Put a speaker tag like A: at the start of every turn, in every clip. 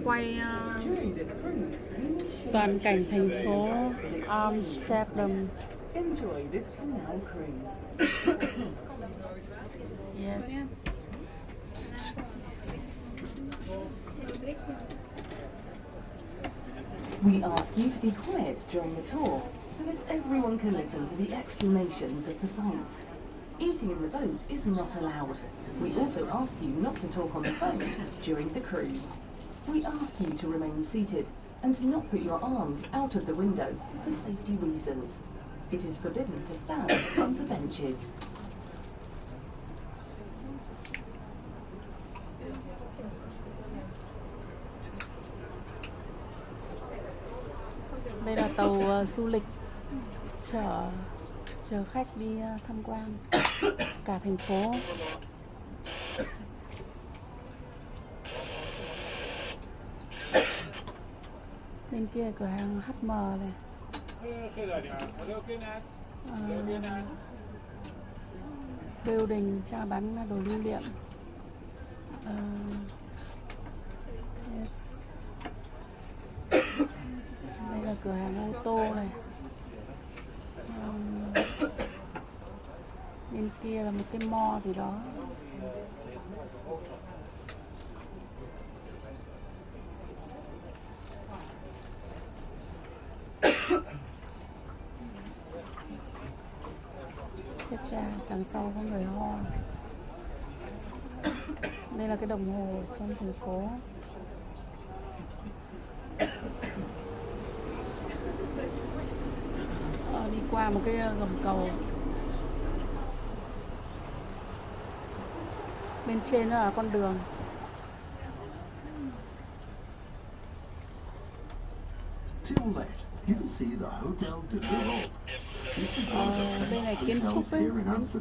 A: quay toàn cảnh thành phố Amsterdam. Yes.
B: We ask you to be quiet during the tour so that everyone can listen to the explanations of the sights. Eating in the boat is not allowed. We also ask you not to talk on the phone during the cruise. We ask you to remain seated and to not put your arms out of the window for safety reasons. It is forbidden to stand on the benches.
A: Đây là tàu du lịch chở khách đi tham quan cả thành phố. Bên kia cửa hàng HM này. Building cho bán đồ lưu niệm. Yes. Đây là cửa hàng ô tô này. Bên kia là một cái mall gì đó. Chết cha, đằng sau có người ho. Đây là cái đồng hồ trong thành phố. Đi qua một cái gầm cầu. Bên trên là con đường. Đây này kiến trúc ấy,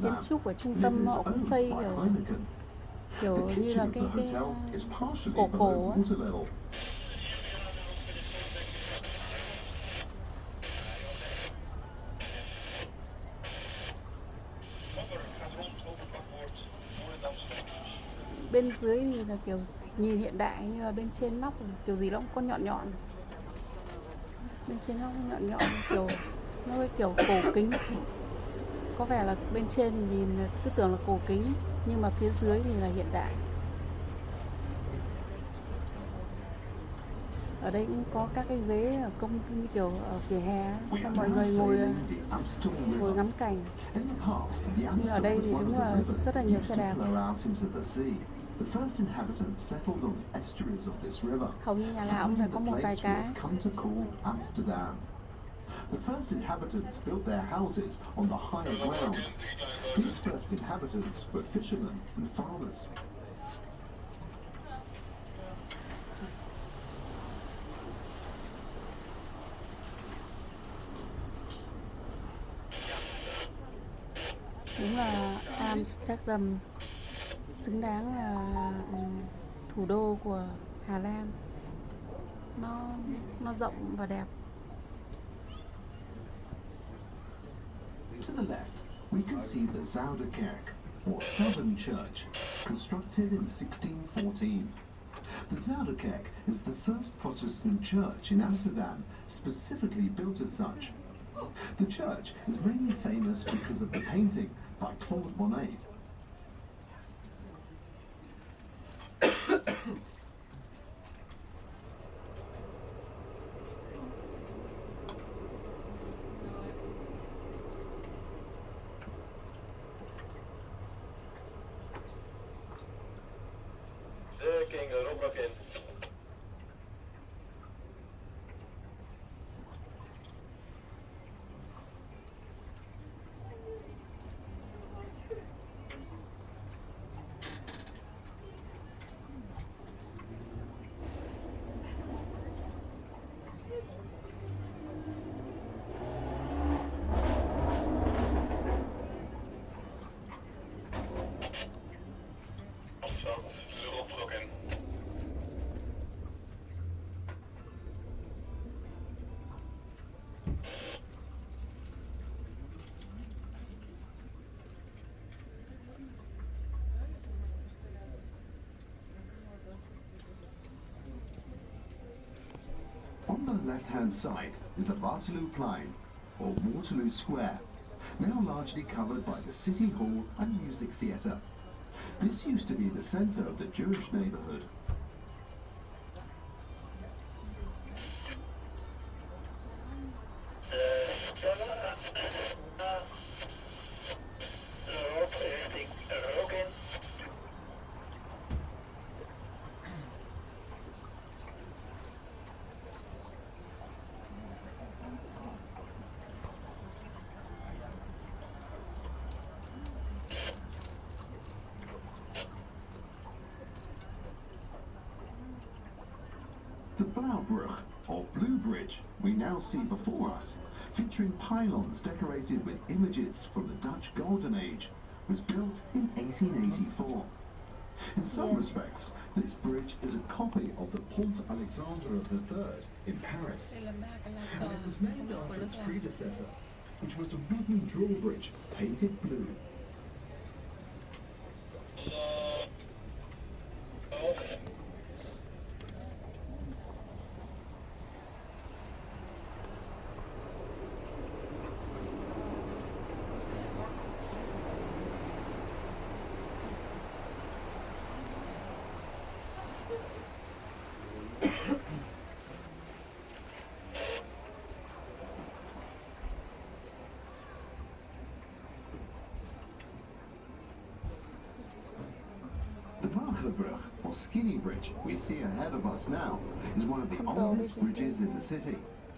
A: kiến trúc ở trung tâm họ cũng xây kiểu như là cái cổ ấy. Bên dưới thì là kiểu nhìn hiện đại, nhưng mà bên trên nóc kiểu gì nó cũng có nhọn nhọn. Bên trên nó nhọn nhọn kiểu nó kiểu cổ kính. Có vẻ là bên trên thì nhìn cứ tưởng là cổ kính, nhưng mà phía dưới thì là hiện đại. Ở đây cũng có các cái ghế ở công viên kiểu ở vỉa hè cho mọi người ngồi ngắm cảnh. Nhưng ở đây thì đúng là rất là nhiều xe đạp. Hầu như nhà nào cũng phải có một vài cái.
C: The first inhabitants built their houses on the higher ground. These first inhabitants were fishermen and farmers.
A: Đúng là Amsterdam xứng đáng là thủ đô của Hà Lan. Nó rộng và đẹp.
C: To the left, we can see the Zuiderkerk, or Southern Church, constructed in 1614. The Zuiderkerk is the first Protestant church in Amsterdam, specifically built as such. The church is mainly famous because of the painting by Claude Monet. left-hand side is the Waterlooplein, or Waterloo Square, now largely covered by the City Hall and Music Theatre. This used to be the centre of the Jewish neighbourhood. The Blaubrug, or Blue Bridge, we now see before us, featuring pylons decorated with images from the Dutch Golden Age, was built in 1884. In some respects, this bridge is a copy of the Pont Alexandre III in Paris, and it was named after its predecessor, which was a wooden drawbridge painted blue. The Brug, or Skinny Bridge, we see ahead of us now, is one of the oldest bridges in the city.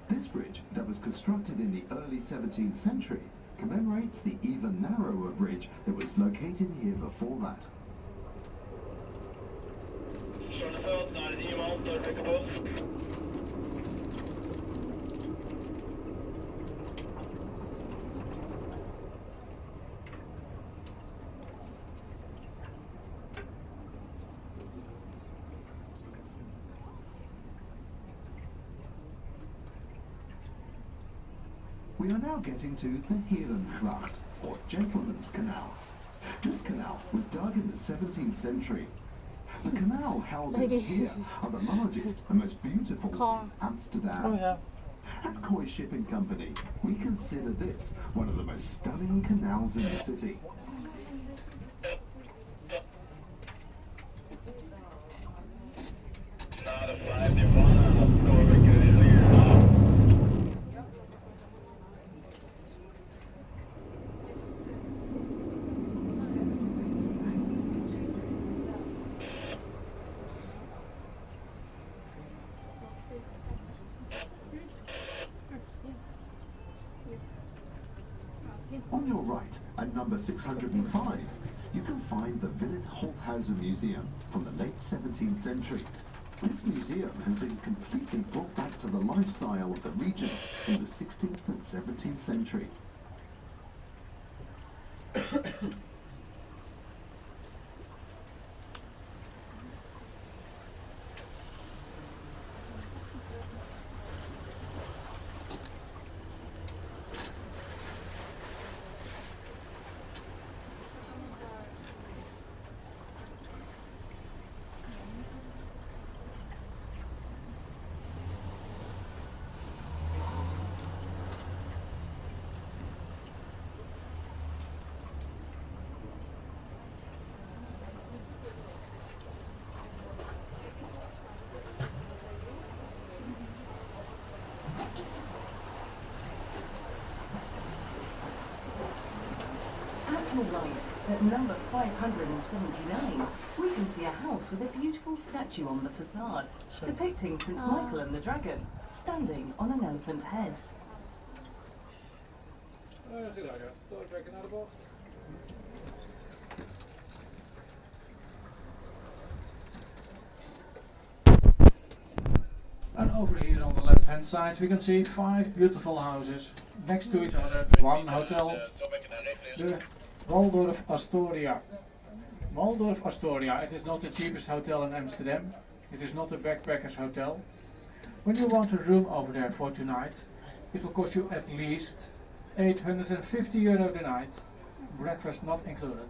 C: This bridge, that was constructed in the early 17th century, commemorates the even narrower bridge that was located here before that. We are now getting to the Herengracht, or Gentleman's Canal. This canal was dug in the 17th century. The canal houses here are the largest and most beautiful in Amsterdam.
D: Oh yeah.
C: At Koi Shipping Company, we consider this one of the most stunning canals in the city. On your right, at number 605, you can find the Willet Holthausen Museum from the late 17th century. This museum has been completely brought back to the lifestyle of the regents in the 16th and 17th century.
B: Right, at number 579, we can see a house with a beautiful statue on the facade, depicting St. Michael and the Dragon, standing on an elephant head.
D: Doortrekken naar de bocht. And over here on the left hand side we can see 5 beautiful houses next to each other. One hotel, the Waldorf Astoria. Waldorf Astoria, it is not the cheapest hotel in Amsterdam. It is not a backpackers hotel. When you want a room over there for tonight, it will cost you at least €850 the night, breakfast not included.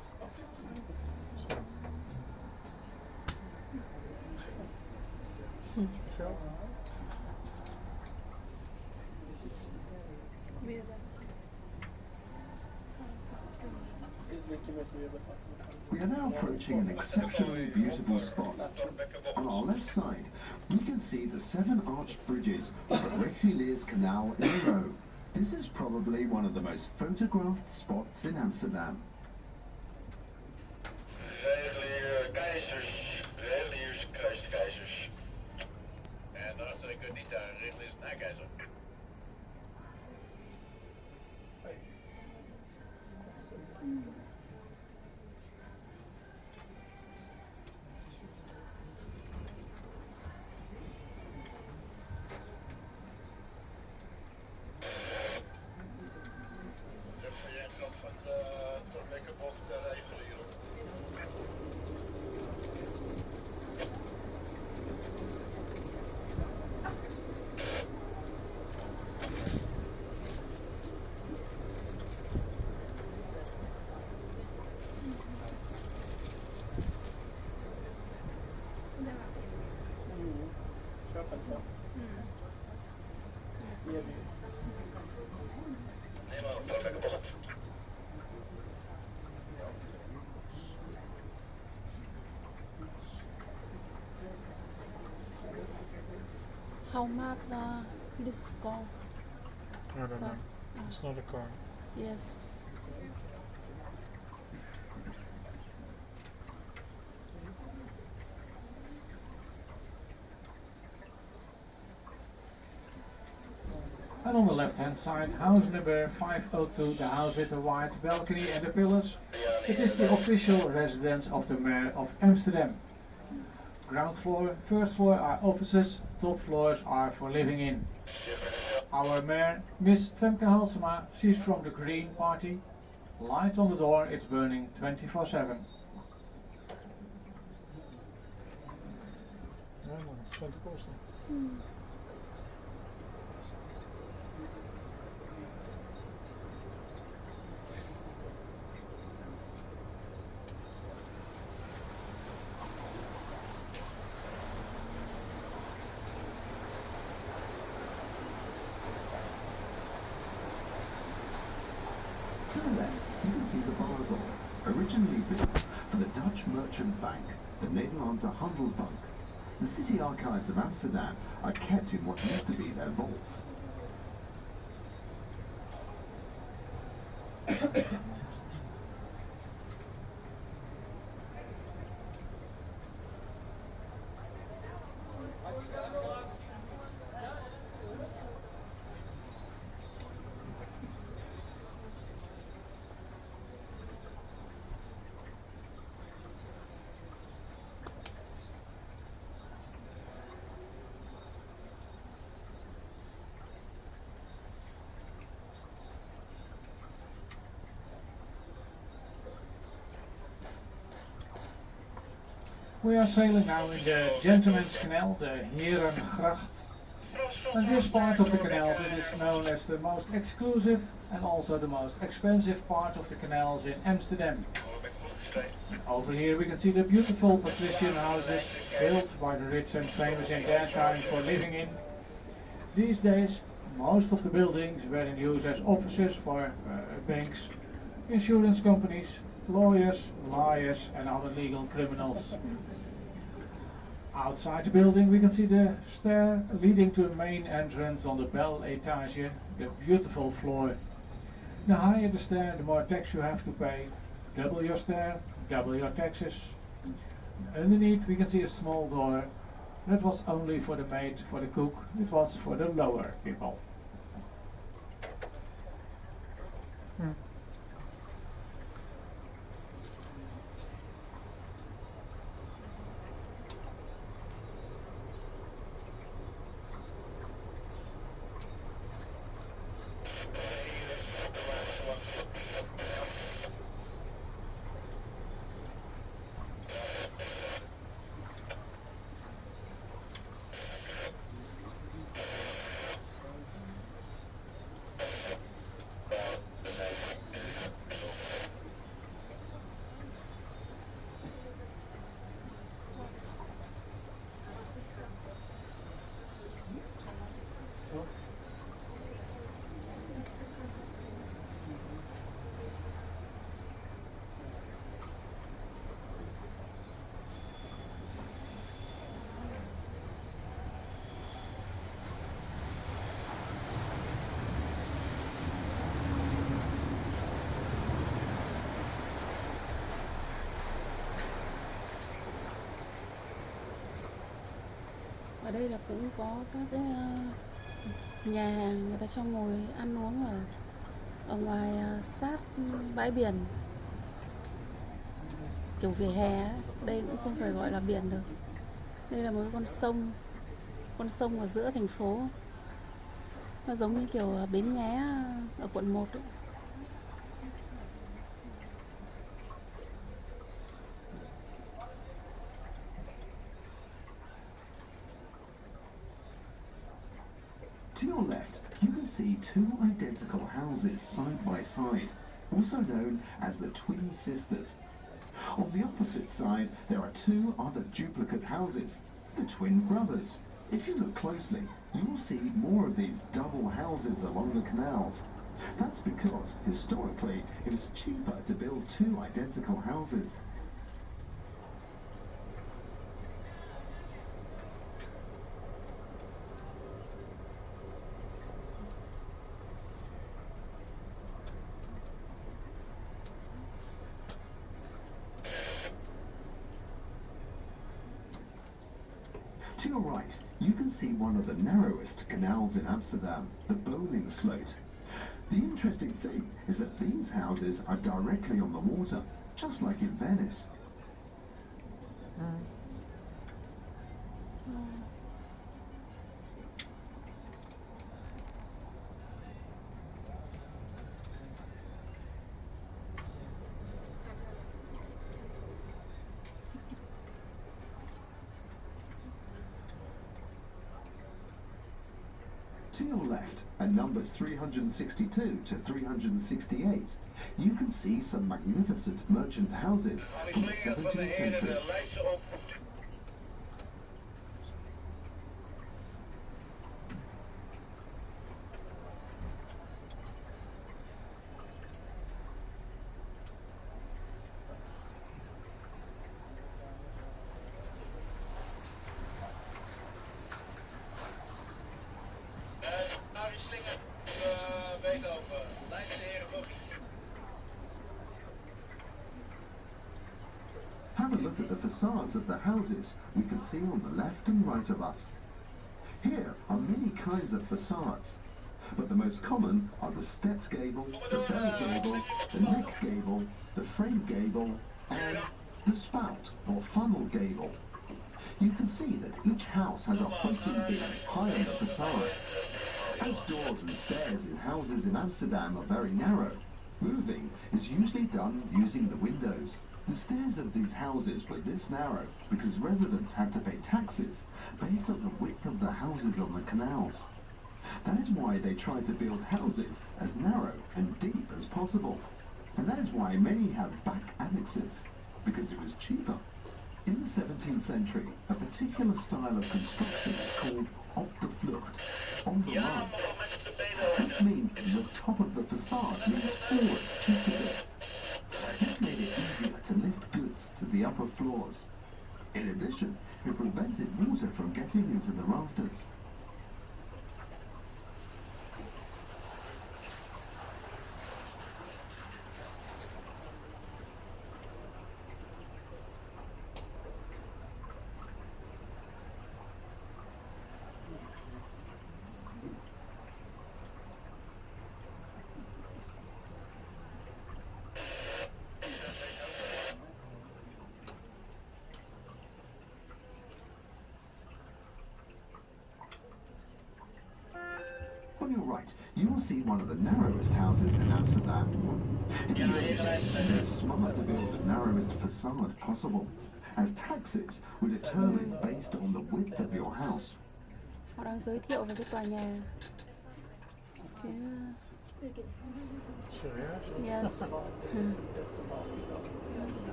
C: We are now approaching an exceptionally beautiful spot. On our left side, we can see the 7 arched bridges of the Reguliers Canal in a row. This is probably one of the most photographed spots in Amsterdam.
E: Regulier keizers, reguliers kruist keizers. En daarachter kun je niet daar, reguliers na keizer. Helemaal op de bocht.
A: How much this car?
F: I don't know. It's not a car.
A: Yes.
D: And on the left hand side, house number 502, the house with the white balcony and the pillars. It is the official residence of the mayor of Amsterdam. Ground floor, first floor are offices, top floors are for living in. Our mayor, Miss Femke Halsema, she's from the Green Party. Light on the door, it's burning 24/7.
F: Ja man, skönt kosten.
C: To the left, you can see the Basel, originally built for the Dutch Merchant Bank, the Nederlandse Handelsbank. The city archives of Amsterdam are kept in what used to be their vaults.
D: We are sailing now in the Gentleman's Canal, the Herengracht. And this part of the canals, it is known as the most exclusive and also the most expensive part of the canals in Amsterdam. Over here we can see the beautiful patrician houses built by the rich and famous in their time for living in. These days, most of the buildings were in use as offices for banks, insurance companies, lawyers, liars and other legal criminals. Outside the building we can see the stair leading to the main entrance on the bel etage, the beautiful floor. The higher the stair, the more tax you have to pay. Double your stair, double your taxes. Underneath we can see a small door. That was only for the maid, for the cook, it was for the lower people.
A: Ở đây là cũng có các cái nhà hàng người ta cho ngồi ăn uống ở ngoài sát bãi biển, kiểu vỉa hè ấy. Đây cũng không phải gọi là biển được. Đây là một con sông ở giữa thành phố. Nó giống như kiểu bến Nghé ở quận 1 ấy.
C: To your left, you can see two identical houses side by side, also known as the twin sisters. On the opposite side, there are two other duplicate houses, the twin brothers. If you look closely, you will see more of these double houses along the canals. That's because, historically, it was cheaper to build two identical houses. To your right, you can see one of the narrowest canals in Amsterdam, the Sloot. The interesting thing is that these houses are directly on the water, just like in Venice. To your left, at numbers 362 to 368, you can see some magnificent merchant houses from the 17th century. Have a look at the facades of the houses we can see on the left and right of us. Here are many kinds of facades, but the most common are the stepped gable, the bell gable, the neck gable, the frame gable, and the spout or funnel gable. You can see that each house has a hoisting beam high on the facade. As doors and stairs in houses in Amsterdam are very narrow, moving is usually done using the windows. The stairs of these houses were this narrow because residents had to pay taxes based on the width of the houses on the canals. That is why they tried to build houses as narrow and deep as possible. And that is why many have back annexes, because it was cheaper. In the 17th century, a particular style of construction is called op de vlucht, on the run. This means that the top of the facade moves forward just a bit. This made it easier to lift goods to the upper floors. In addition, it prevented water from getting into the rafters. On your right, you will see one of the narrowest houses in Amsterdam. It is smart to build the narrowest facade possible, as taxes were determined based on the width of your house.
A: Họ đang giới thiệu về cái tòa nhà. Yes.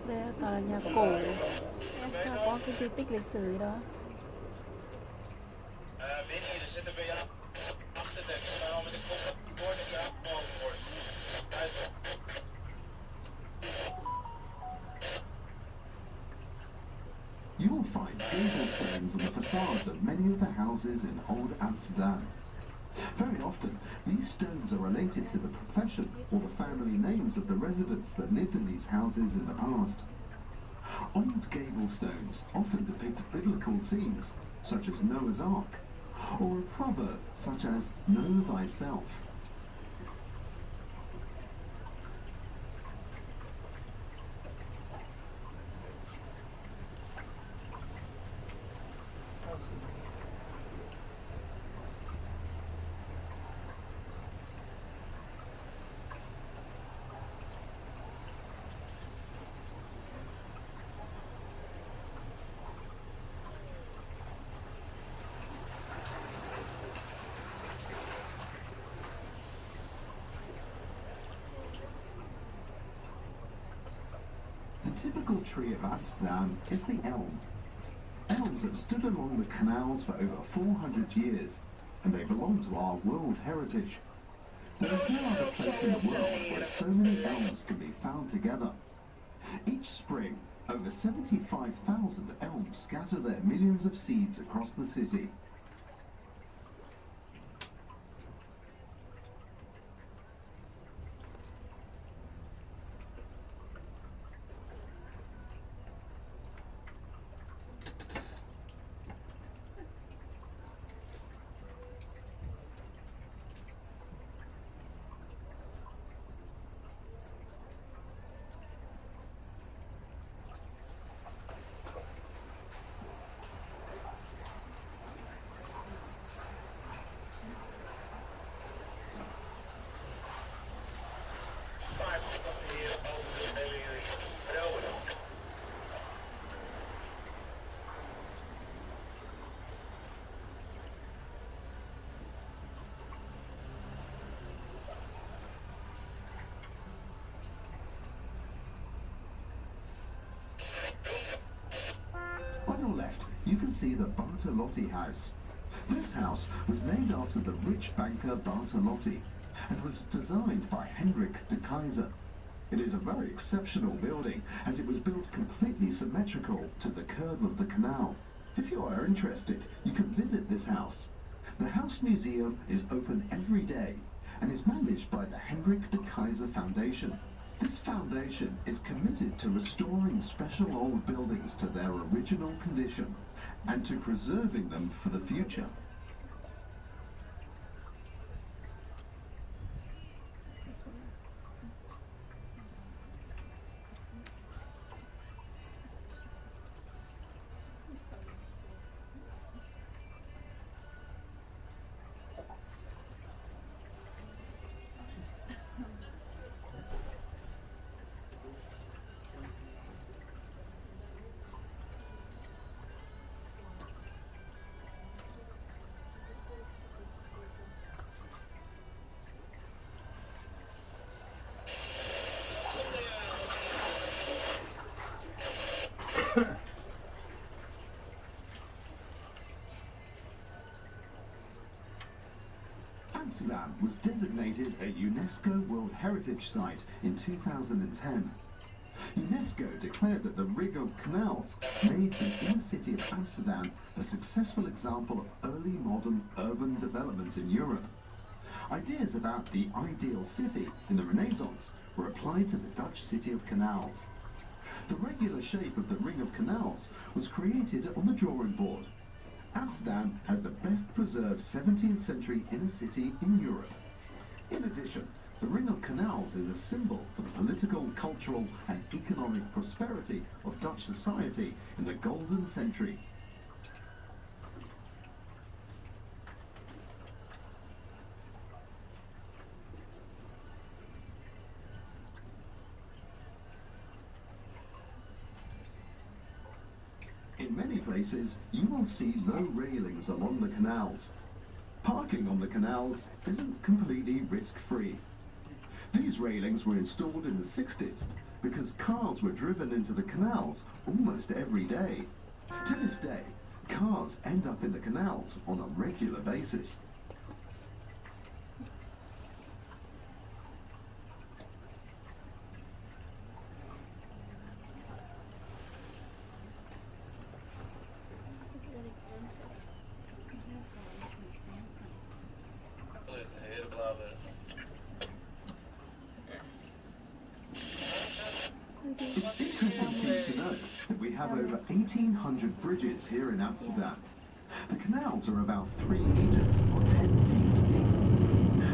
A: Đây là tòa nhà cổ. Sao có cái di tích lịch sử gì đó.
C: You will find gable stones on the facades of many of the houses in old Amsterdam. Very often, these stones are related to the profession or the family names of the residents that lived in these houses in the past. Old gable stones often depict biblical scenes, such as Noah's Ark, or a proverb such as know thyself. The typical tree of Amsterdam is the elm. Elms have stood along the canals for over 400 years, and they belong to our World Heritage. There is no other place in the world where so many elms can be found together. Each spring, over 75,000 elms scatter their millions of seeds across the city. On your left, you can see the Bartolotti house. This house was named after the rich banker Bartolotti and was designed by Hendrik de Keyser. It is a very exceptional building as it was built completely symmetrical to the curve of the canal. If you are interested, you can visit this house. The House Museum is open every day and is managed by the Hendrik de Keyser Foundation. This foundation is committed to restoring special old buildings to their original condition and to preserving them for the future. Amsterdam was designated a UNESCO World Heritage Site in 2010. UNESCO declared that the ring of canals made the inner city of Amsterdam a successful example of early modern urban development in Europe. Ideas about the ideal city in the Renaissance were applied to the Dutch city of canals. The regular shape of the ring of canals was created on the drawing board. Amsterdam has the best preserved 17th century inner city in Europe. In addition, the Ring of Canals is a symbol for the political, cultural and economic prosperity of Dutch society in the Golden Century. In many places, you will see low railings along the canals. Parking on the canals isn't completely risk-free. These railings were installed in the 60s because cars were driven into the canals almost every day. To this day, cars end up in the canals on a regular basis. It's interesting for you to know that we have over 1,800 bridges here in Amsterdam. The canals are about 3 meters or 10 feet deep.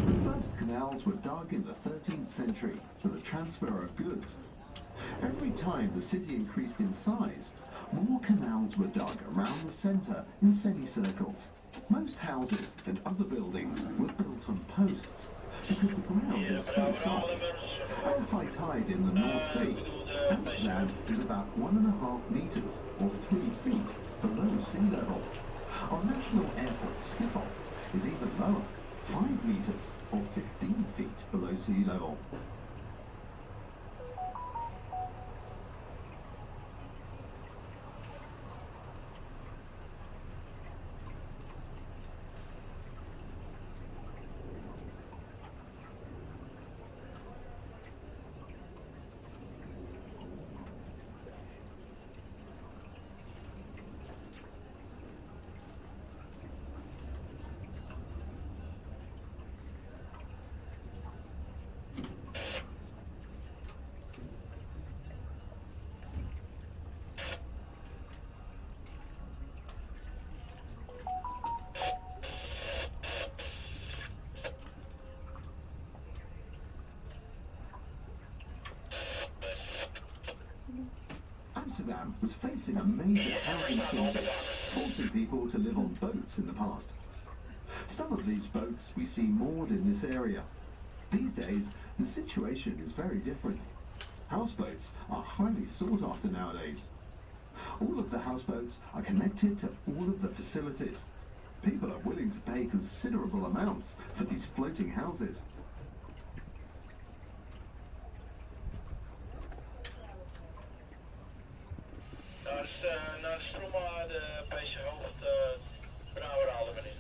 C: The first canals were dug in the 13th century for the transfer of goods. Every time the city increased in size, more canals were dug around the centre in semicircles. Most houses and other buildings were built on posts because the ground is so soft. At high tide in the North Sea, Amsterdam is about 1.5 meters or 3 feet below sea level. Our national airport Schiphol is even lower, 5 meters or 15 feet below sea level. Amsterdam was facing a major housing shortage, forcing people to live on boats in the past. Some of these boats we see moored in this area. These days, the situation is very different. Houseboats are highly sought after nowadays. All of the houseboats are connected to all of the facilities. People are willing to pay considerable amounts for these floating houses.
E: Naar de Stroma, de PC hoofdbrouwer Halemen in.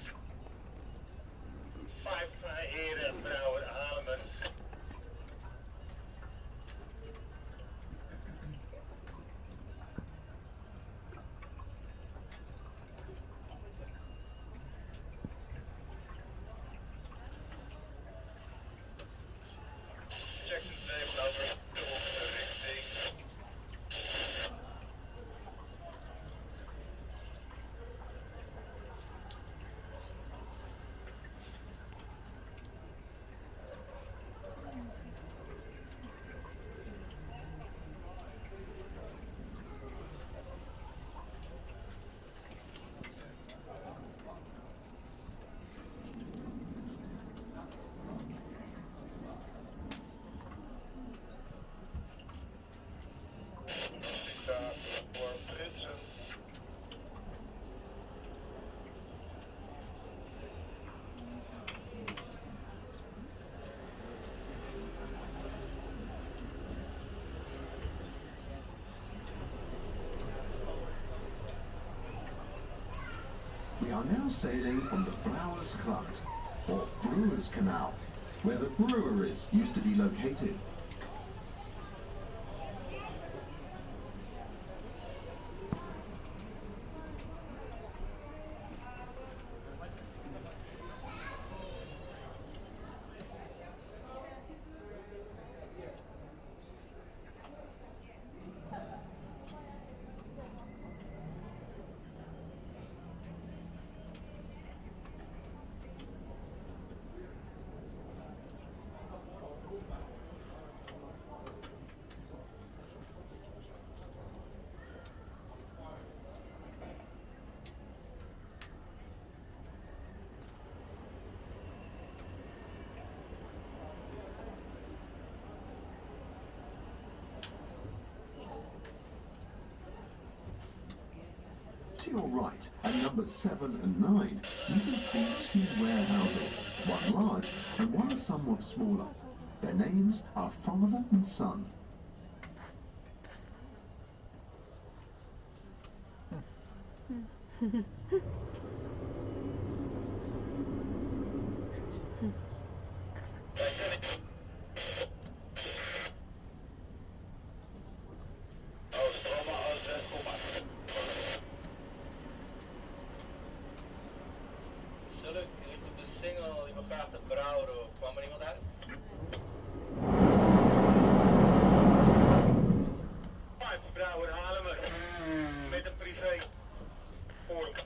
E: 5 heren brouwer Halemen. Check de tafel over de richting.
C: We are now sailing on the Brouwersgracht, or Brewers Canal, where the breweries used to be located. To your right, at numbers 7 and 9, you can see 2 warehouses, one large and one somewhat smaller. Their names are father and son.
E: Kwam er iemand uit? Brouwer Halemen met een privé voor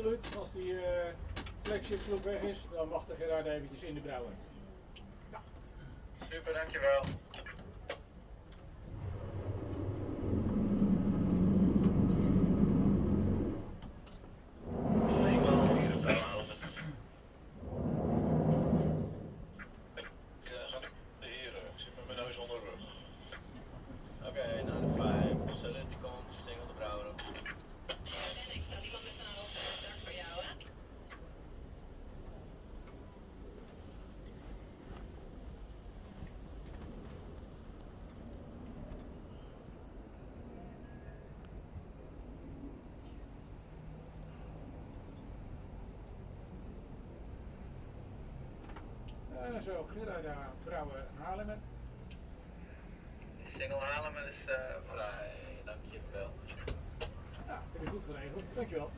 D: absoluut. Als die flagship groep weg is, dan wacht de Gerard eventjes in de brouwer.
E: Super, dankjewel.
D: Zo, Gerard brouwer Haarlemmer.
E: Single Haarlemmer is vrij, dankjewel.
D: Ja, dat is goed geregeld. Dankjewel.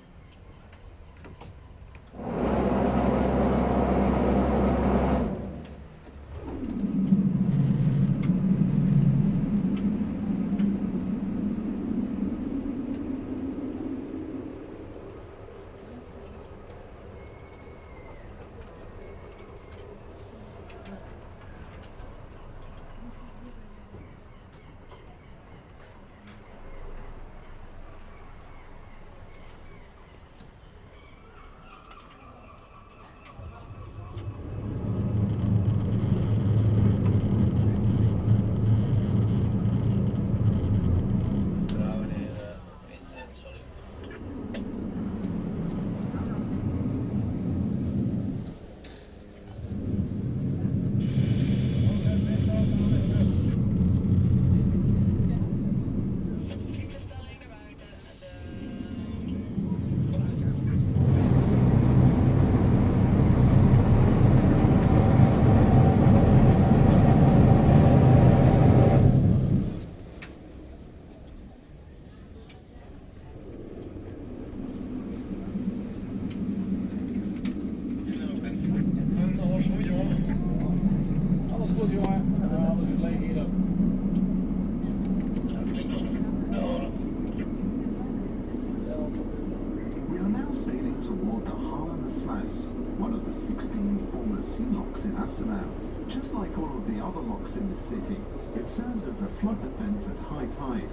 C: Just like all of the other locks in the city, it serves as a flood defense at high tide,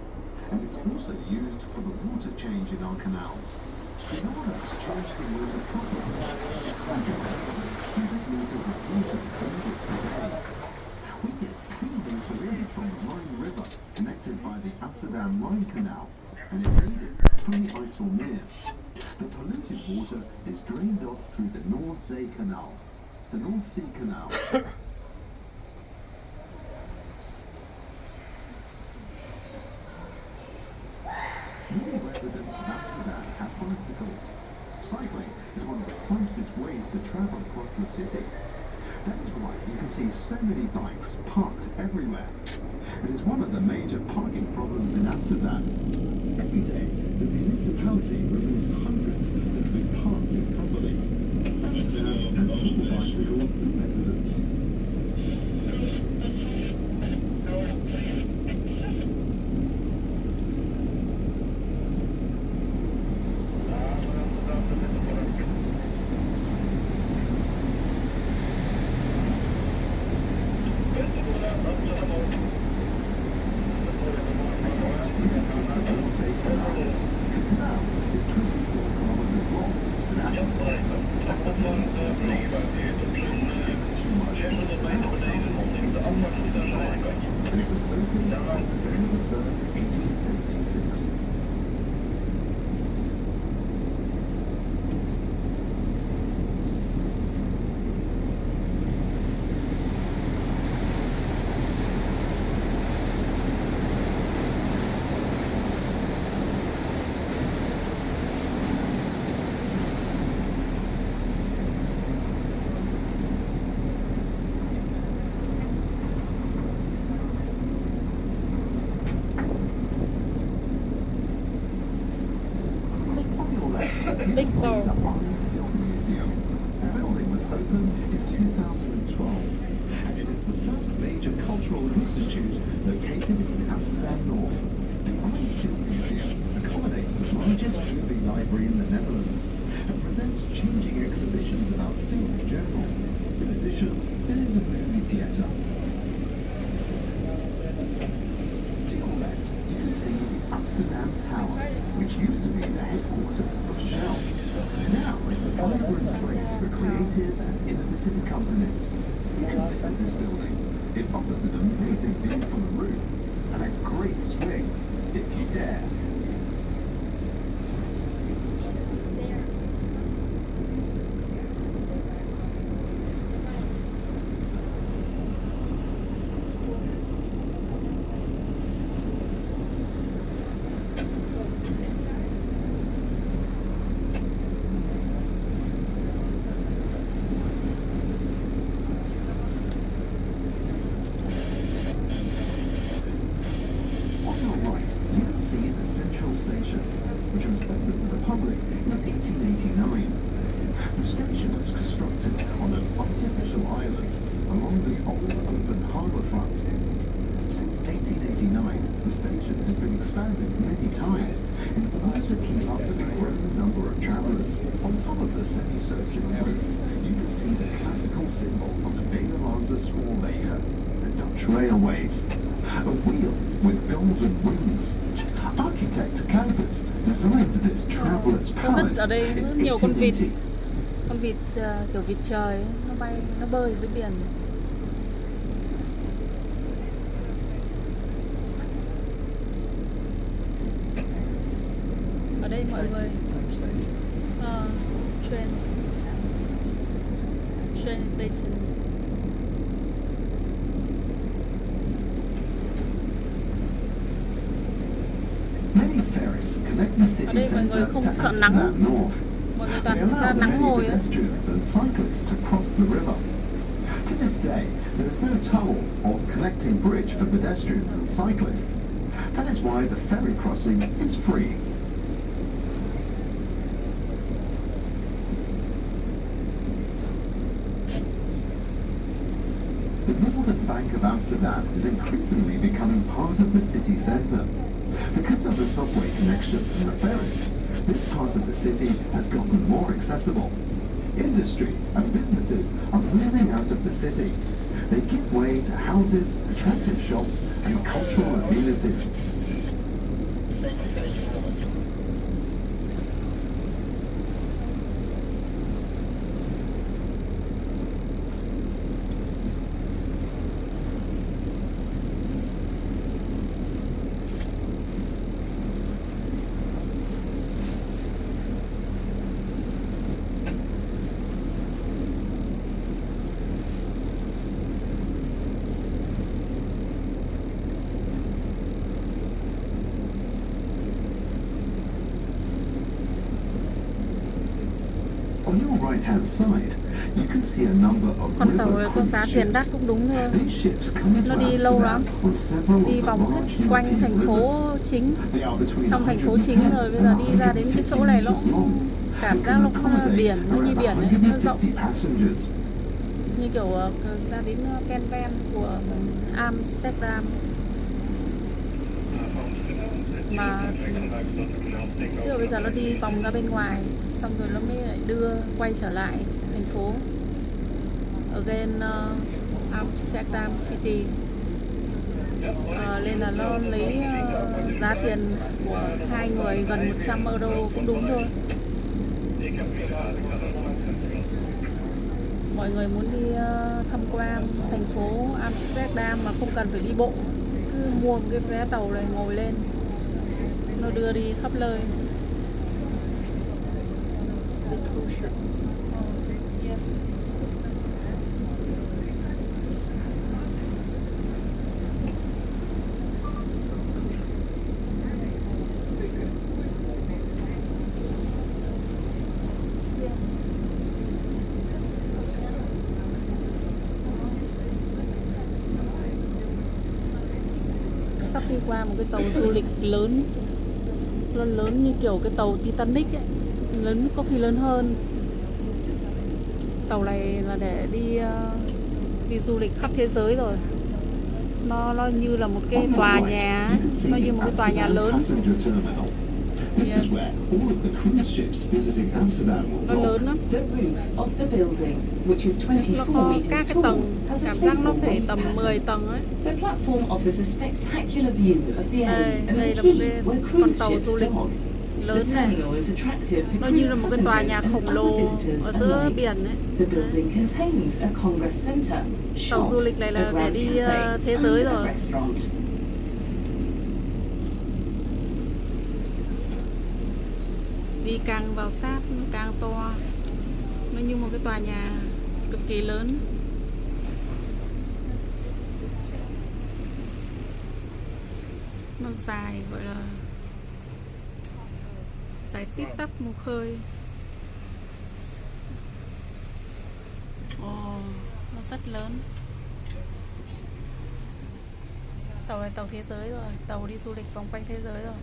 C: and it's also used for the water change in our canals. In order to change the water properly, 600 cubic meters of water is needed per day. We get clean water in from the Rhine River, connected by the Amsterdam-Rhine Canal, and irrigated from the IJsselmeer. The polluted water is drained off through the Noordzee Canal. The North Sea Canal. Many residents of Amsterdam have bicycles. Cycling is one of the fastest ways to travel across the city. That is why you can see so many bikes parked everywhere. It is one of the major parking problems in Amsterdam. Every day, the municipality removes hundreds that have been parked improperly. Amsterdam has more bicycles than residents.
A: Big Star.
C: The Film Museum. The building was opened in 2012, and it is the first major cultural institute located in Amsterdam North. The Film Museum accommodates the largest movie library in the Netherlands and presents changing exhibitions about film in general. In addition, there is a movie theatre. To your left, you can see the Amsterdam Tower, which used to be the headquarters of Shell. Now it's a vibrant place for creative and innovative companies. You can visit this building. It offers an amazing view from the roof and a great swing, if you dare. Railways, a wheel with golden wings. Architect Campus designed this traveler's palace
A: Ở đây
C: in
A: rất nhiều con vịt,
C: 1880.
A: kiểu vịt trời ấy, nó bay, nó bơi dưới biển. Ở đây mọi người train station.
C: Many ferries connect the city
A: mọi
C: centre
A: người
C: to
A: không sợ nắng.
C: Amsterdam North.
A: Mọi người
C: They
A: toàn ra
C: allow
A: nắng
C: many
A: ngồi ấy.
C: pedestrians and cyclists to cross the river. To this day, there is no toll or connecting bridge for pedestrians and cyclists. That is why the ferry crossing is free. The northern bank of Amsterdam is increasingly becoming part of the city centre. Because of the subway connection and the ferries, this part of the city has gotten more accessible. Industry and businesses are moving out of the city. They give way to houses, attractive shops and cultural amenities. On your right-hand side, you can see a number of
A: Con
C: river
A: tàu này có giá
C: cruise
A: tiền
C: ships.
A: đắt cũng đúng thôi.
C: These ships come into
A: Nó đi lâu lắm.
C: Amsterdam on several
A: Đi
C: of the
A: vòng hết
C: large
A: quanh
C: European
A: thành phố
C: rivers.
A: chính,
C: They are between
A: trong thành phố
C: 110
A: chính rồi bây giờ đi ra đến cái chỗ này nó
C: meters long.
A: cảm
C: It
A: giác
C: can
A: nó cũng
C: accommodate
A: biển, nó như
C: around
A: biển ấy, nó rộng
C: 150 passengers.
A: như kiểu ra đến ven của Amsterdam. Mà tức là bây giờ nó đi vòng ra bên ngoài, xong rồi nó mới lại đưa quay trở lại thành phố. Again Amsterdam City. Nên là nó lấy giá tiền của hai người gần 100 euro cũng đúng thôi. Mọi người muốn đi tham quan thành phố Amsterdam mà không cần phải đi bộ, cứ mua một cái vé tàu này ngồi lên, nó đưa đi khắp nơi. Sắp đi qua một cái tàu du lịch lớn, lớn như kiểu cái tàu Titanic ấy, lớn có khi lớn hơn. Tàu này là để đi du lịch khắp thế giới rồi. Nó như là một cái tòa nhà, nó như một cái tòa nhà lớn.
C: This is where all of the cruise ships visiting Amsterdam will
A: Nó
C: dock.
A: lớn lắm.
B: The roof of the building, which is
A: Nó
B: 24
A: có
B: meters
A: các cái
B: tall,
A: tầng,
B: has a
A: cảm giác nó
B: playful
A: phải
B: wave
A: tầm 10
B: pattern.
A: tầng ấy.
B: The platform offers a spectacular view of the
A: Đây,
B: Eem and
A: đây
B: the
A: là một
B: quay
A: cái
B: where
A: con
B: cruise
A: tàu
B: ships
A: du lịch
B: dock. The
A: lớn này.
B: terminal is attractive to
A: Nó
B: cruise
A: như là một cái tòa nhà
B: passengers
A: khổng
B: and
A: lồ
B: other visitors
A: ở giữa
B: alike.
A: biển ấy.
B: The building contains a congress center,
A: Tàu
B: shops,
A: du lịch này
B: a
A: là để
B: grand
A: đi
B: cafe,
A: thế
B: and
A: giới
B: a
A: rồi.
B: restaurant.
A: Đi càng vào sát càng to. Nó như một cái tòa nhà cực kỳ lớn. Nó dài, gọi là dài tít tắp một khơi. Nó rất lớn. Tàu này tàu thế giới rồi, tàu đi du lịch vòng quanh thế giới rồi.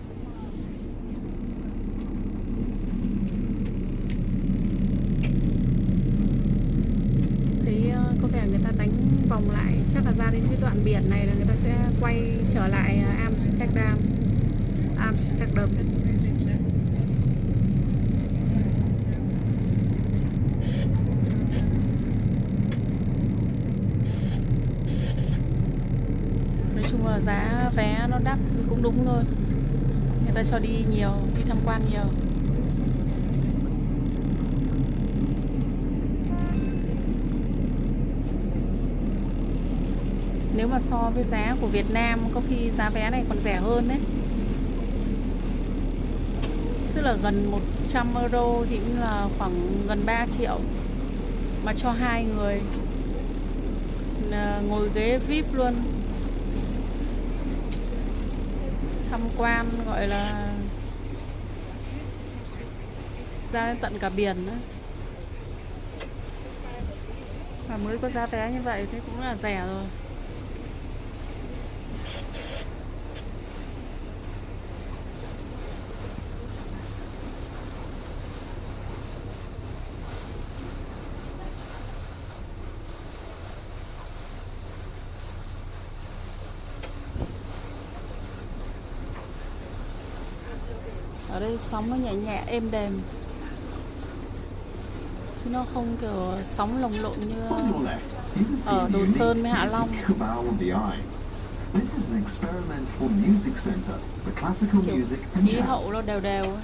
A: Thấy có vẻ người ta đánh vòng lại, chắc là ra đến cái đoạn biển này là người ta sẽ quay trở lại Amsterdam. Nói chung là giá vé nó đắt cũng đúng thôi. Người ta cho đi nhiều, đi tham quan nhiều. Nếu mà so với giá của Việt Nam, có khi giá vé này còn rẻ hơn đấy. Tức là gần 100 euro thì cũng là khoảng gần 3 triệu. Mà cho 2 người, ngồi ghế VIP luôn. Tham quan gọi là ra đến tận cả biển nữa. Mà mới có giá vé như vậy thế cũng là rẻ rồi. Ở đây sóng nó nhẹ nhẹ êm đềm, chứ nó không kiểu sóng lồng lộn như
C: On your left, you can see
A: ở
C: the
A: Đồ Sơn với
C: unique
A: Hạ Long.
C: music cabal of the eye. This is an experimental music center for classical
A: Kiểu
C: music and
A: khí
C: jazz.
A: hậu nó đều đều ấy.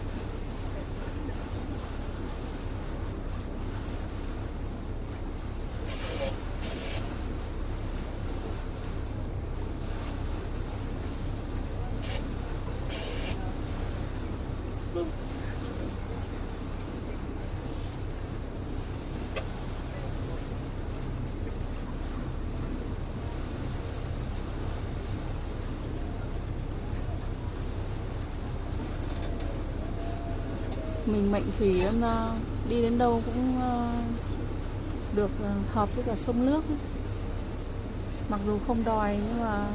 A: Mình mệnh thủy đi đến đâu cũng được hợp với cả sông nước. Mặc dù không đòi nhưng mà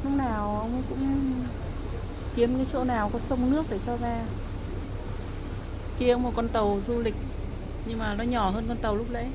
A: lúc nào ông cũng kiếm cái chỗ nào có sông nước để cho ra. Kia một con tàu du lịch nhưng mà nó nhỏ hơn con tàu lúc nãy.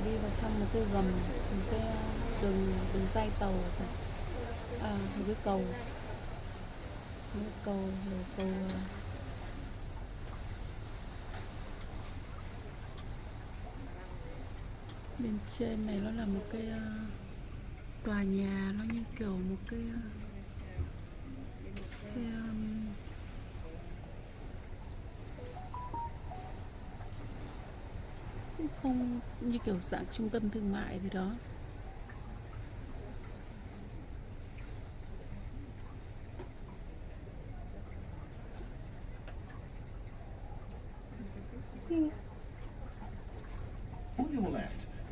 A: Đi vào trong một cái gầm, một cái đường ray tàu, một cái cầu, bên trên này nó là một cái tòa nhà, nó như kiểu một cái cũng không như kiểu dạng trung tâm thương mại gì đó.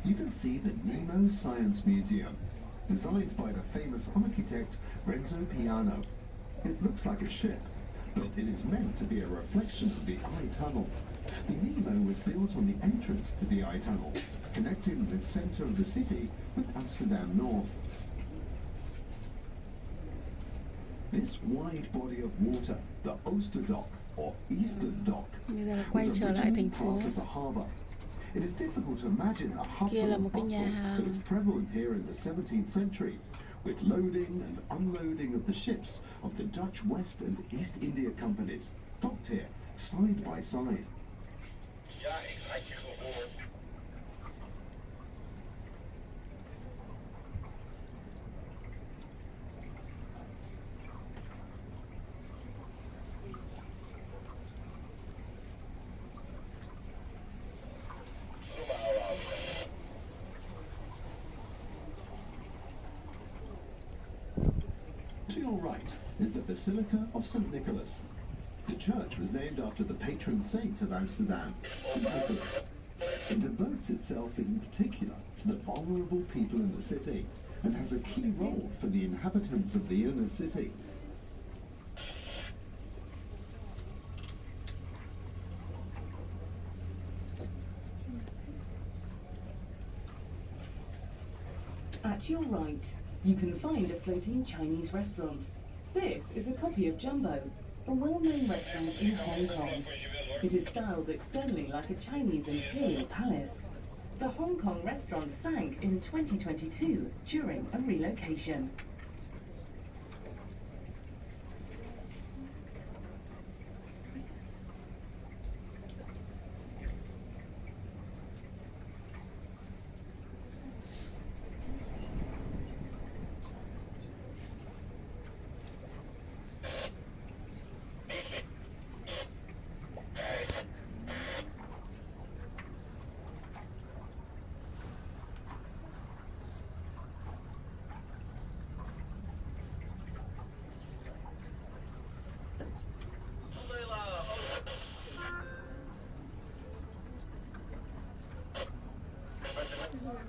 C: you can see the Nemo Science Museum, designed by the famous architect Renzo Piano. It looks like a ship, but it is meant to be a reflection of the eye tunnel. The Nemo was built on the entrance to the eye tunnel, connecting the centre of the city with Amsterdam North. This wide body of water, the Oosterdock or Eastern Dock,
A: Bây giờ là quay
C: was
A: trở lại
C: originally
A: thành phố.
C: part of the harbour. It is difficult to imagine the
A: Kia
C: hustle
A: là
C: and
A: một cái nhà
C: bustle
A: hàng.
C: that was prevalent here in the 17th century, with loading and unloading of the ships of the Dutch West and East India companies, docked here, side by side.
E: Ja, ik had je gehoord.
C: To your right is the Basilica of St. Nicholas. The church was named after the patron saint of Amsterdam, St. Nicholas. It devotes itself in particular to the vulnerable people in the city and has a key role for the inhabitants of the inner city.
B: At your right, you can find a floating Chinese restaurant. This is a copy of Jumbo, a well-known restaurant in Hong Kong. It is styled externally like a Chinese imperial palace. The Hong Kong restaurant sank in 2022 during a relocation.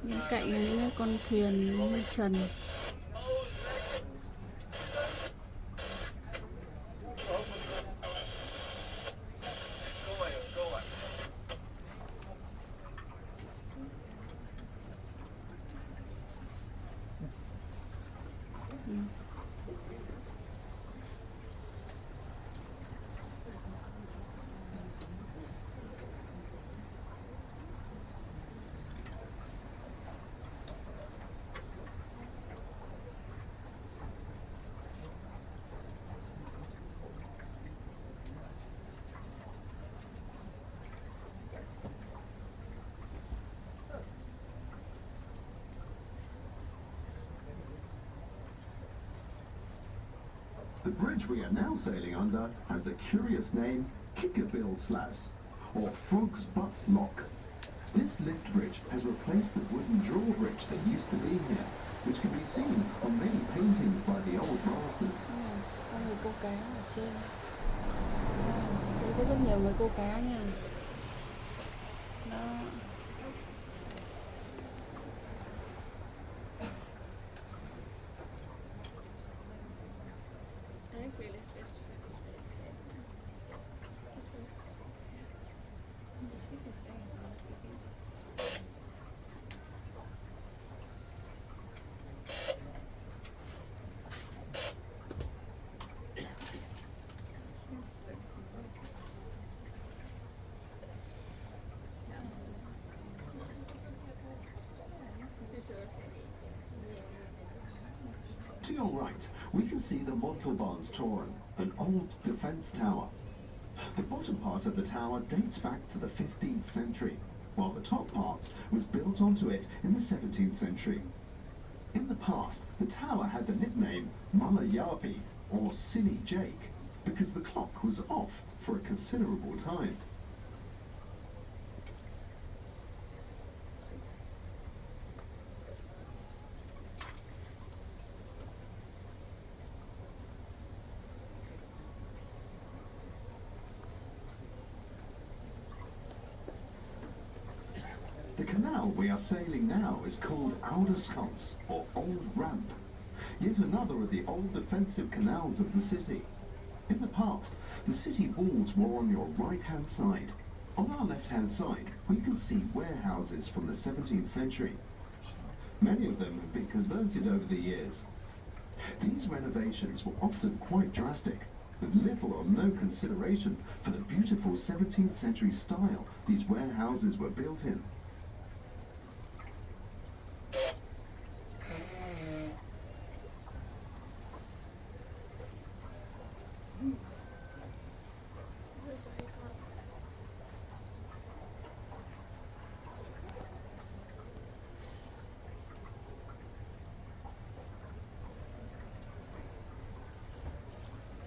A: Bên cạnh là những cái con thuyền mui trần.
C: The bridge we are now sailing under has the curious name Kikkebilsluis, or Frog's Butt Lock. This lift bridge has replaced the wooden drawbridge that used to be here, which can be seen on many paintings by the old masters.
A: Có người câu cá ở trên. Có rất nhiều người câu cá nha. Đó.
C: To your right, we can see the Montalbaanstoren, an old defence tower. The bottom part of the tower dates back to the 15th century, while the top part was built onto it in the 17th century. In the past, the tower had the nickname Malayapi, or Silly Jake, because the clock was off for a considerable time. The canal we are sailing now is called Ouderskans, or Old Ramp, yet another of the old defensive canals of the city. In the past, the city walls were on your right-hand side. On our left-hand side, we can see warehouses from the 17th century. Many of them have been converted over the years. These renovations were often quite drastic, with little or no consideration for the beautiful 17th century style these warehouses were built in.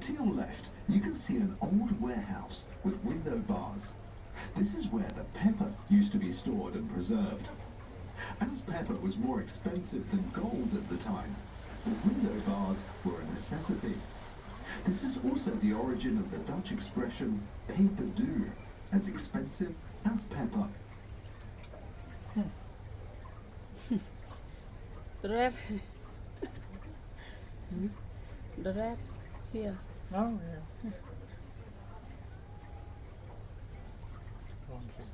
C: To your left, you can see an old warehouse with window bars. This is where the pepper used to be stored and preserved. As pepper was more expensive than gold at the time, the window bars were a necessity. This is also the origin of the Dutch expression peperduur, as expensive as pepper.
A: The red. The red here.
F: Oh, yeah. Laundry.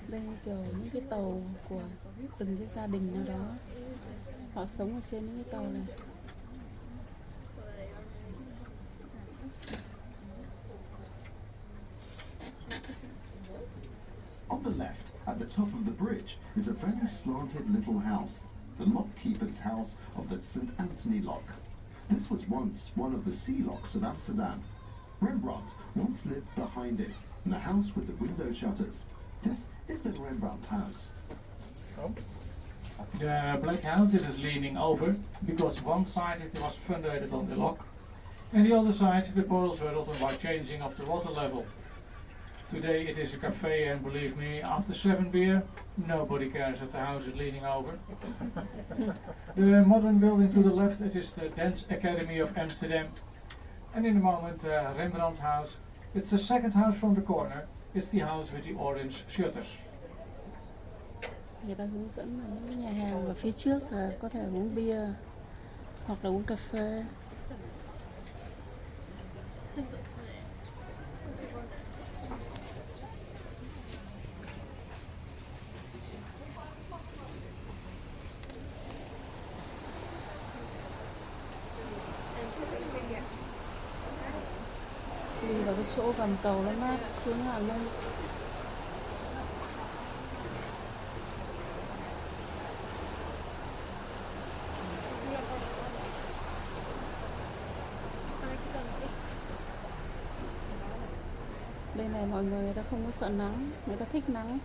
A: Đây kiểu những cái tàu của từng cái gia đình nào đó, họ sống ở trên những cái tàu này.
C: On the left, at the top of the bridge, is a very slanted little house, the lockkeeper's house of the St. Anthony Lock. This was once one of the sea locks of Amsterdam. Rembrandt once lived behind it, in the house with the window shutters. This is the Rembrandt house.
F: Oh,
D: The black house it is leaning over because one side it was founded on the lock and the other side the portals were rotten by changing of the water level. Today it is a cafe and believe me, after 7 beer, nobody cares that the house is leaning over. The modern building to the left it is the Dance Academy of Amsterdam, and in a moment Rembrandt house. It's the second house from the corner. It's the house with the orange shutters.
A: Người ta hướng dẫn là những cái nhà hàng ở phía trước là có thể uống bia hoặc là uống cà phê. Đi vào cái chỗ gầm cầu nó mát, xuống là nơi đây này, mọi người ta không có sợ nắng, người ta thích nắng.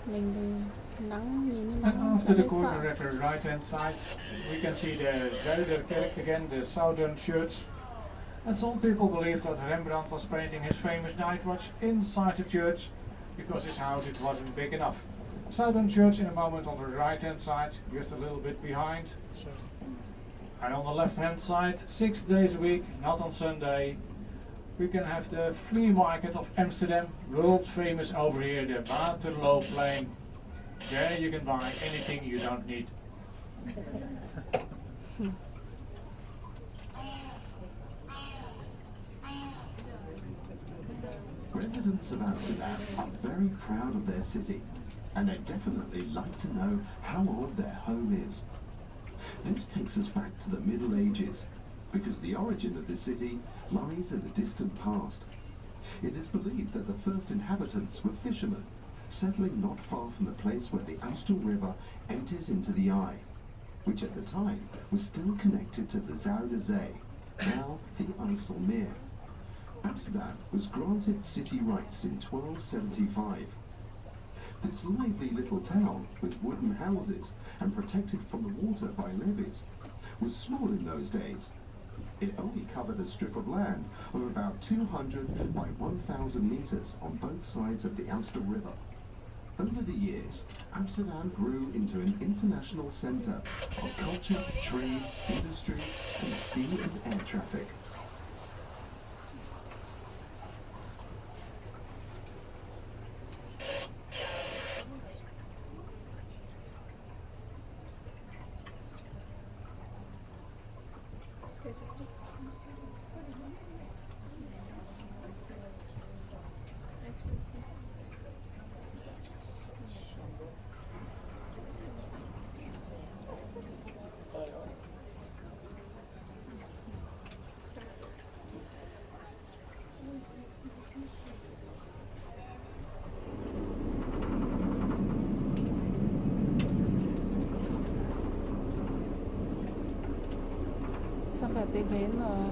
A: Mình thì nắng, nhìn như
D: And
A: nắng
D: after
A: đã
D: the
A: thấy
D: corner
A: sợ.
D: at the right hand side, we can see the Zuiderkerk again, the southern church. And some people believe that Rembrandt was painting his famous night watch inside the church because his house it wasn't big enough. Southern church in a moment on the right hand side, just a little bit behind.
F: so
D: And on the left hand side, 6 days a week, not on Sunday, we can have the flea market of Amsterdam, world famous over here, the Waterloopplein. There you can buy anything you don't need.
C: Residents of Amsterdam are very proud of their city, and they definitely like to know how old their home is. This takes us back to the Middle Ages, because the origin of the city lies in the distant past. It is believed that the first inhabitants were fishermen, settling not far from the place where the Amstel River enters into the Eye, which at the time was still connected to the Zuider Zee, now the IJsselmeer. Amsterdam was granted city rights in 1275. This lively little town, with wooden houses and protected from the water by levees, was small in those days, It only covered a strip of land of about 200 by 1,000 meters on both sides of the Amstel River. Over the years, Amsterdam grew into an international center of culture, trade, industry, and sea and air traffic.
A: Sắp về tới bến rồi.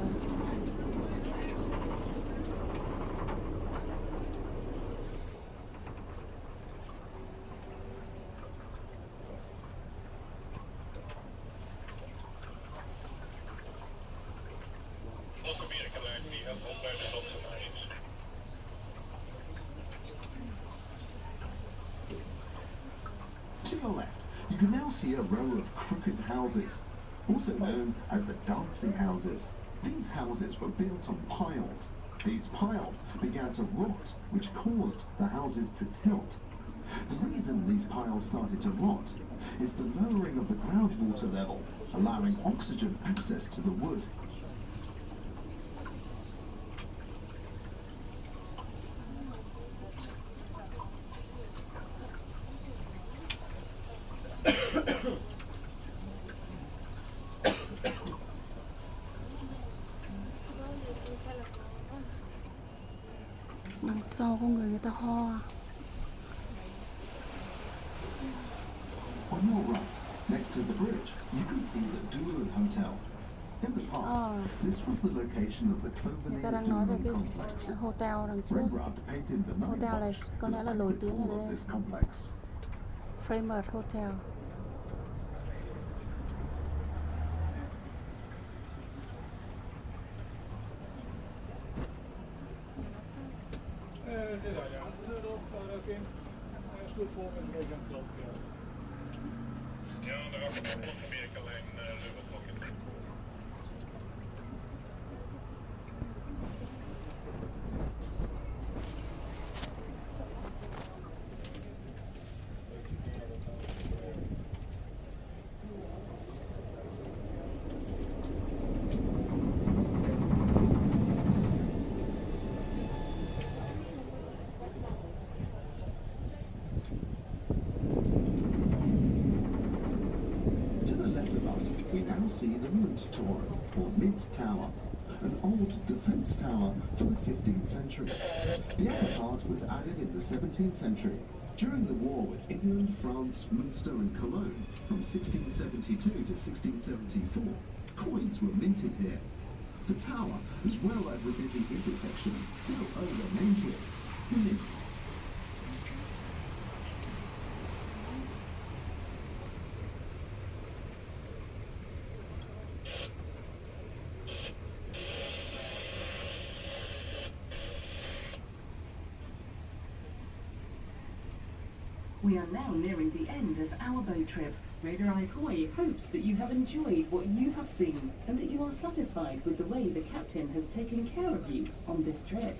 E: Amerika-lijn die helpt bij de landverhuizing.
C: To your left, you can now see a row of crooked houses, also known as the dancing houses. These houses were built on piles. These piles began to rot, which caused the houses to tilt. The reason these piles started to rot is the lowering of the groundwater level, allowing oxygen access to the wood.
A: Đằng sau có người ta ho.
C: On your right, next to the bridge, you can see the Doelen Hotel. In the past, this was the location of the
A: Người ta
C: Cloverlees
A: đang nói về
C: Doelen
A: cái
C: complex.
A: hotel đằng trước.
C: Rembrandt painted the nine
A: Hotel này
C: box,
A: có
C: the
A: lẽ là nổi
C: banquet
A: tiếng ở
C: hall of
A: đây.
C: this complex.
A: Framer Hotel.
D: Dit al, ja. Erop, ook in. Sloep vol met roze en klop.
E: Ja, daarachter komt nog Amerika-lijn rubberpocket.
C: To the left of us, we now see the Minttoren, or Mint Tower, an old defence tower from the 15th century. The upper part was added in the 17th century, during the war with England, France, Munster and Cologne, from 1672 to 1674. Coins were minted here. The tower, as well as the busy intersection, still owe a name to it, the Mint.
B: We are now nearing the end of our boat trip. Raider Ikoi hopes that you have enjoyed what you have seen and that you are satisfied with the way the captain has taken care of you on this trip.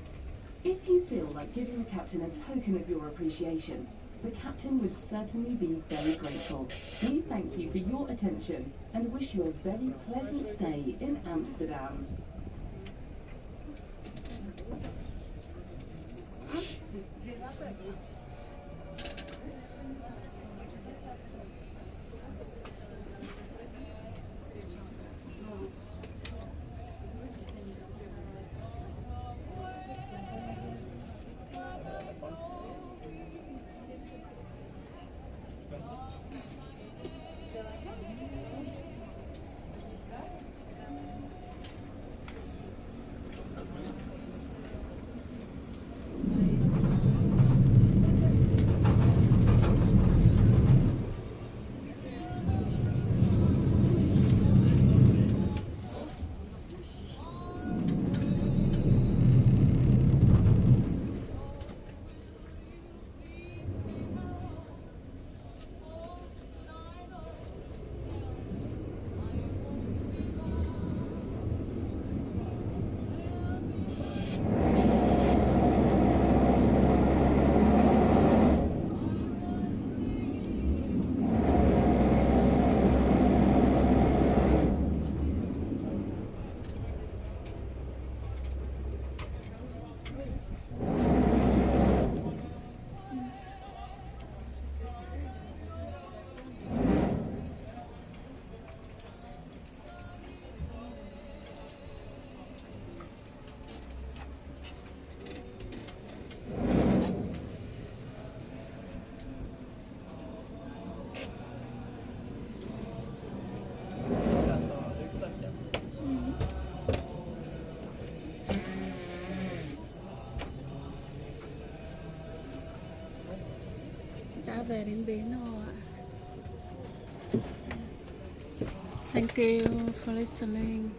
B: If you feel like giving the captain a token of your appreciation, the captain would certainly be very grateful. We thank you for your attention and wish you a very pleasant stay in Amsterdam.
A: về đến bến rồi ạ. Thank you for listening.